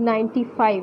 95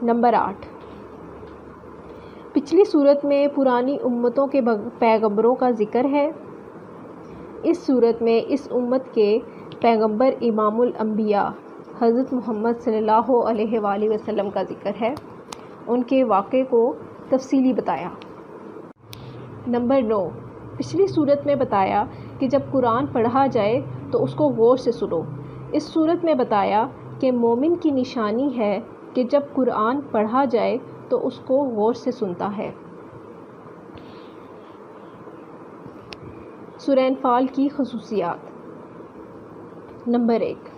number 8، پچھلی صورت میں پرانی امتوں کے پیغمبروں کا ذکر ہے۔ اس صورت میں اس امت کے پیغمبر امام الانبیاء حضرت محمد صلی اللہ علیہ وآلہ وسلم کا ذکر ہے، ان کے واقعے کو تفصیلی بتایا۔ نمبر 9، پچھلی صورت میں بتایا کہ جب قرآن پڑھا جائے تو اس کو غور سے سنو۔ اس صورت میں بتایا کہ مومن کی نشانی ہے کہ جب قرآن پڑھا جائے تو اس کو غور سے سنتا ہے۔ سورہ انفال کی خصوصیات۔ نمبر 1،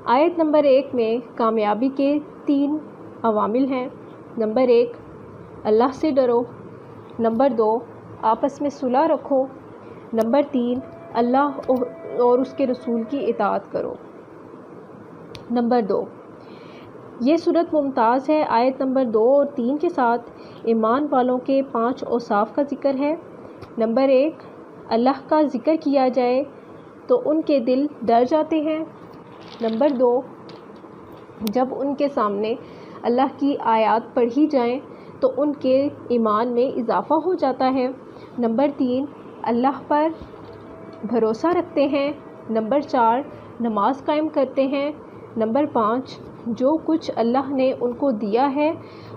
آیت نمبر 1 میں کامیابی کے 3 عوامل ہیں۔ نمبر 1، اللہ سے ڈرو۔ نمبر 2، آپس میں صلح رکھو۔ نمبر 3، اللہ اور اس کے رسول کی اطاعت کرو۔ نمبر 2، یہ صورت ممتاز ہے۔ آیت نمبر 2 اور 3 کے ساتھ ایمان والوں کے 5 اوصاف کا ذکر ہے۔ نمبر 1، اللہ کا ذکر کیا جائے تو ان کے دل ڈر جاتے ہیں۔ نمبر 2، جب ان کے سامنے اللہ کی آیات پڑھی جائیں تو ان کے ایمان میں اضافہ ہو جاتا ہے۔ نمبر 3، اللہ پر بھروسہ رکھتے ہیں۔ نمبر 4، نماز قائم کرتے ہیں۔ نمبر 5، جو کچھ اللہ نے ان کو دیا ہے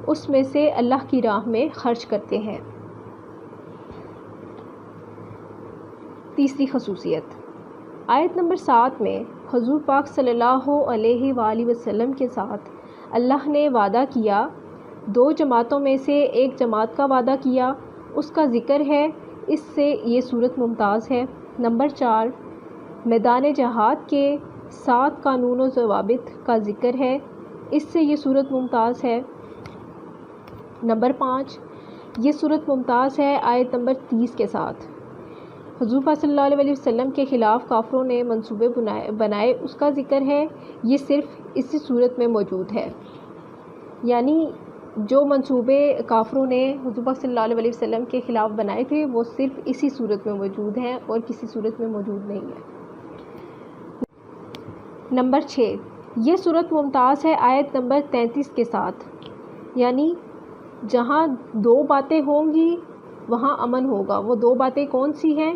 اس میں سے اللہ کی راہ میں خرچ کرتے ہیں۔ تیسری خصوصیت، آیت نمبر 7 میں حضور پاک صلی اللہ علیہ وآلہ وسلم کے ساتھ اللہ نے وعدہ کیا، 2 جماعتوں میں سے ایک جماعت کا وعدہ کیا، اس کا ذکر ہے، اس سے یہ صورت ممتاز ہے۔ نمبر 4، میدان جہاد کے 7 قانون و ضوابط کا ذکر ہے، اس سے یہ صورت ممتاز ہے۔ نمبر 5، یہ صورت ممتاز ہے آیت نمبر 30 کے ساتھ، حضور پاک صلی اللہ علیہ وسلم کے خلاف کافروں نے منصوبے بنائے، اس کا ذکر ہے، یہ صرف اسی صورت میں موجود ہے۔ یعنی جو منصوبے کافروں نے حضور پاک صلی اللہ علیہ وسلم کے خلاف بنائے تھے وہ صرف اسی صورت میں موجود ہیں اور کسی صورت میں موجود نہیں ہے۔ نمبر 6، یہ صورت ممتاز ہے آیت نمبر 33 کے ساتھ، یعنی جہاں 2 باتیں ہوں گی وہاں امن ہوگا۔ وہ 2 باتیں کون سی ہیں؟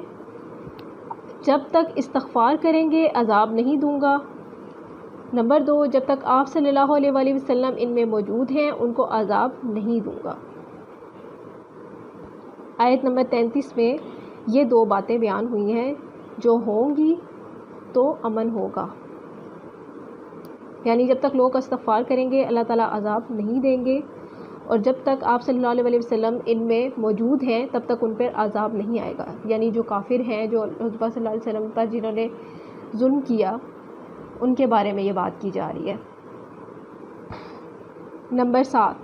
جب تک استغفار کریں گے عذاب نہیں دوں گا۔ نمبر 2، جب تک آپ صلی اللہ علیہ وآلہ وسلم ان میں موجود ہیں ان کو عذاب نہیں دوں گا۔ آیت نمبر 33 میں یہ 2 باتیں بیان ہوئی ہیں، جو ہوں گی تو امن ہوگا، یعنی جب تک لوگ استغفار کریں گے اللہ تعالیٰ عذاب نہیں دیں گے، اور جب تک آپ صلی اللہ علیہ وسلم ان میں موجود ہیں تب تک ان پر عذاب نہیں آئے گا۔ یعنی جو کافر ہیں، جو حضور صلی اللہ علیہ وسلم پر جنہوں نے ظلم کیا، ان کے بارے میں یہ بات کی جا رہی ہے۔ نمبر 7،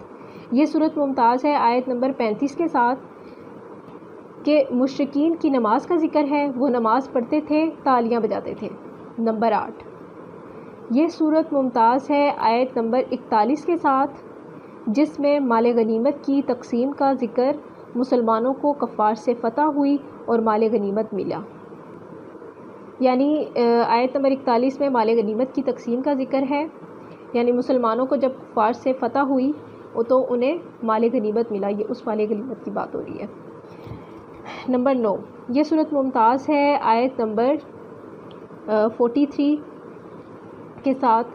یہ صورت ممتاز ہے آیت نمبر 35 کے ساتھ کہ مشرکین کی نماز کا ذکر ہے، وہ نماز پڑھتے تھے، تالیاں بجاتے تھے۔ نمبر 8، یہ صورت ممتاز ہے آیت نمبر 41 کے ساتھ جس میں مال غنیمت کی تقسیم کا ذکر، مسلمانوں کو کفار سے فتح ہوئی اور مال غنیمت ملا۔ یعنی آیت نمبر 41 میں مال غنیمت کی تقسیم کا ذکر ہے، یعنی مسلمانوں کو جب کفار سے فتح ہوئی تو انہیں مال غنیمت ملا، یہ اس مال غنیمت کی بات ہو رہی ہے۔ نمبر 9، یہ صورت ممتاز ہے آیت نمبر 43 کے ساتھ،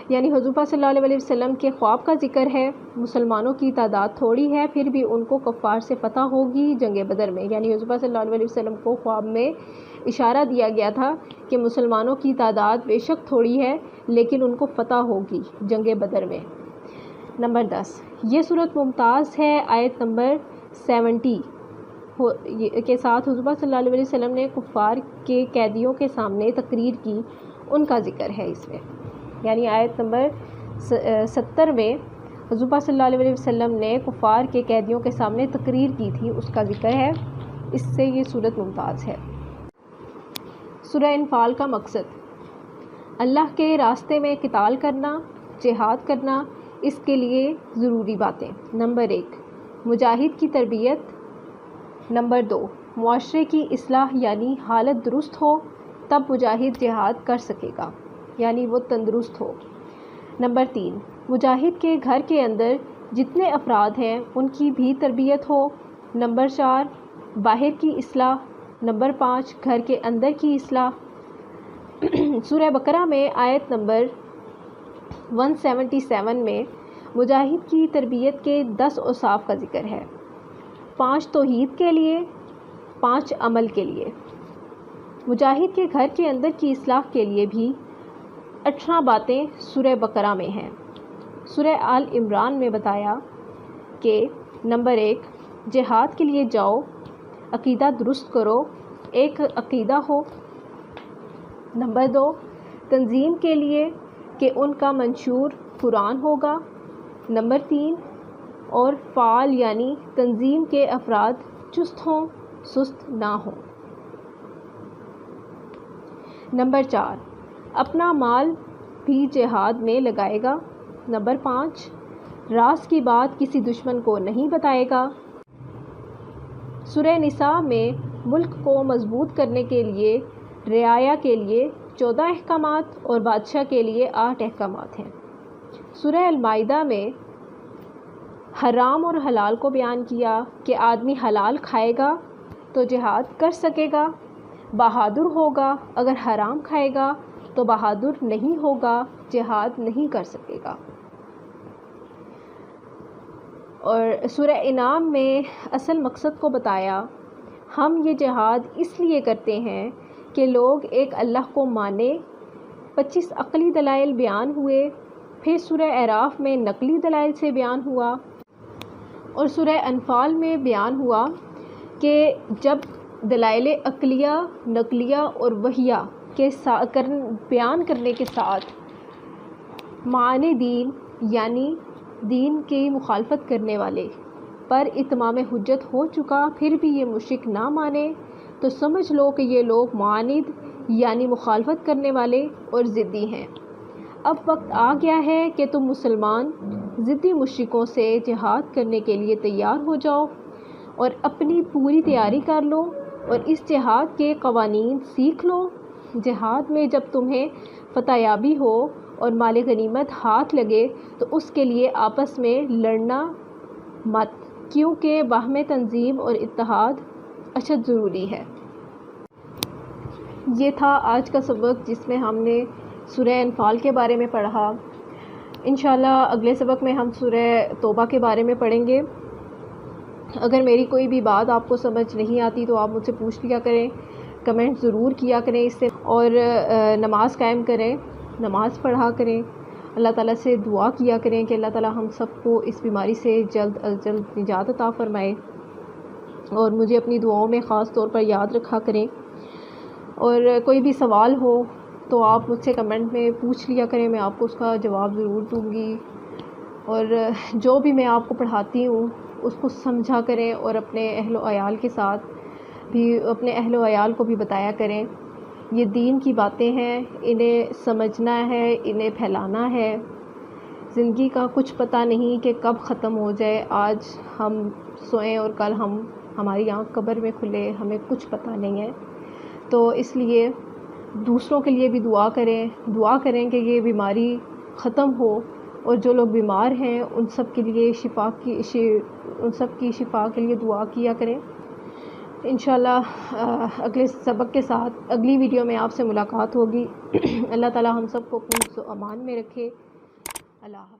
یعنی حضور پاک صلی اللہ علیہ وسلم کے خواب کا ذکر ہے، مسلمانوں کی تعداد تھوڑی ہے پھر بھی ان کو کفار سے فتح ہوگی جنگ بدر میں۔ یعنی حضور پاک صلی اللہ علیہ وسلم کو خواب میں اشارہ دیا گیا تھا کہ مسلمانوں کی تعداد بے شک تھوڑی ہے لیکن ان کو فتح ہوگی جنگ بدر میں۔ نمبر 10، یہ صورت ممتاز ہے آیت نمبر 70 کے ساتھ، حضور پاک صلی اللہ علیہ وسلم نے کفار کے قیدیوں کے سامنے تقریر کی، ان کا ذکر ہے اس میں۔ یعنی آیت نمبر 70 میں حضور پاک صلی اللہ علیہ وسلم نے کفار کے قیدیوں کے سامنے تقریر کی تھی، اس کا ذکر ہے، اس سے یہ صورت ممتاز ہے۔ سورہ انفال کا مقصد، اللہ کے راستے میں قتال کرنا، جہاد کرنا، اس کے لیے ضروری باتیں۔ نمبر 1، مجاہد کی تربیت۔ نمبر 2، معاشرے کی اصلاح، یعنی حالت درست ہو تب مجاہد جہاد کر سکے گا، یعنی وہ تندرست ہو۔ نمبر 3، مجاہد کے گھر کے اندر جتنے افراد ہیں ان کی بھی تربیت ہو۔ نمبر 4 باہر کی اصلاح۔ نمبر 5 گھر کے اندر کی اصلاح۔ سورہ بقرہ میں آیت نمبر 177 میں مجاہد کی تربیت کے 10 اوصاف کا ذکر ہے، 5 توحید کے لیے، 5 عمل کے لیے۔ مجاہد کے گھر کے اندر کی اصلاح کے لیے بھی 18 باتیں سورہ بقرہ میں ہیں۔ سورہ آل عمران میں بتایا کہ نمبر 1 جہاد کے لیے جاؤ، عقیدہ درست کرو، ایک عقیدہ ہو۔ نمبر 2 تنظیم کے لیے کہ ان کا منشور قرآن ہوگا۔ نمبر 3 اور فعال یعنی تنظیم کے افراد چست ہوں، سست نہ ہوں۔ نمبر 4 اپنا مال بھی جہاد میں لگائے گا۔ نمبر 5 راز کی بات کسی دشمن کو نہیں بتائے گا۔ سورہ نساء میں ملک کو مضبوط کرنے کے لیے رعایا کے لیے 14 احکامات اور بادشاہ کے لیے 8 احکامات ہیں۔ سورہ المائدہ میں حرام اور حلال کو بیان کیا کہ آدمی حلال کھائے گا تو جہاد کر سکے گا، بہادر ہوگا، اگر حرام کھائے گا تو بہادر نہیں ہوگا، جہاد نہیں کر سکے گا۔ اور سورہ انعام میں اصل مقصد کو بتایا، ہم یہ جہاد اس لیے کرتے ہیں کہ لوگ ایک اللہ کو مانے۔ 25 عقلی دلائل بیان ہوئے، پھر سورہ اعراف میں نقلی دلائل سے بیان ہوا، اور سورہ انفال میں بیان ہوا کہ جب دلائل عقلیہ، نقلیہ اور وحیہ کے بیان کرنے کے ساتھ معانی دین یعنی دین کی مخالفت کرنے والے پر اتمام حجت ہو چکا، پھر بھی یہ مشرک نہ مانے تو سمجھ لو کہ یہ لوگ معاند یعنی مخالفت کرنے والے اور ضدی ہیں۔ اب وقت آ گیا ہے کہ تم مسلمان ضدی مشرکوں سے جہاد کرنے کے لیے تیار ہو جاؤ اور اپنی پوری تیاری کر لو اور اس جہاد کے قوانین سیکھ لو۔ جہاد میں جب تمہیں فتح یابی ہو اور مال غنیمت ہاتھ لگے تو اس کے لیے آپس میں لڑنا مت، کیونکہ باہم تنظیم اور اتحاد اشد ضروری ہے۔ یہ تھا آج کا سبق جس میں ہم نے سورہ انفال کے بارے میں پڑھا۔ انشاءاللہ اگلے سبق میں ہم سورہ توبہ کے بارے میں پڑھیں گے۔ اگر میری کوئی بھی بات آپ کو سمجھ نہیں آتی تو آپ مجھ سے پوچھ لیا کریں، کمنٹ ضرور کیا کریں اس سے، اور نماز قائم کریں، نماز پڑھا کریں، اللہ تعالیٰ سے دعا کیا کریں کہ اللہ تعالیٰ ہم سب کو اس بیماری سے جلد از جلد نجات عطا فرمائے، اور مجھے اپنی دعاؤں میں خاص طور پر یاد رکھا کریں۔ اور کوئی بھی سوال ہو تو آپ مجھ سے کمنٹ میں پوچھ لیا کریں، میں آپ کو اس کا جواب ضرور دوں گی، اور جو بھی میں آپ کو پڑھاتی ہوں اس کو سمجھا کریں، اور اپنے اہل و عیال کے ساتھ بھی، اپنے اہل و عیال کو بھی بتایا کریں۔ یہ دین کی باتیں ہیں، انہیں سمجھنا ہے، انہیں پھیلانا ہے۔ زندگی کا کچھ پتہ نہیں کہ کب ختم ہو جائے، آج ہم سوئیں اور کل ہماری آنکھ قبر میں کھلے، ہمیں کچھ پتہ نہیں ہے۔ تو اس لیے دوسروں کے لیے بھی دعا کریں کہ یہ بیماری ختم ہو، اور جو لوگ بیمار ہیں ان سب کے لیے ان سب کی شفا کے لیے دعا کیا کریں۔ انشاءاللہ اگلے سبق کے ساتھ اگلی ویڈیو میں آپ سے ملاقات ہوگی۔ اللہ تعالی ہم سب کو اپنے حفظ و امان میں رکھے۔ اللہ حافظ۔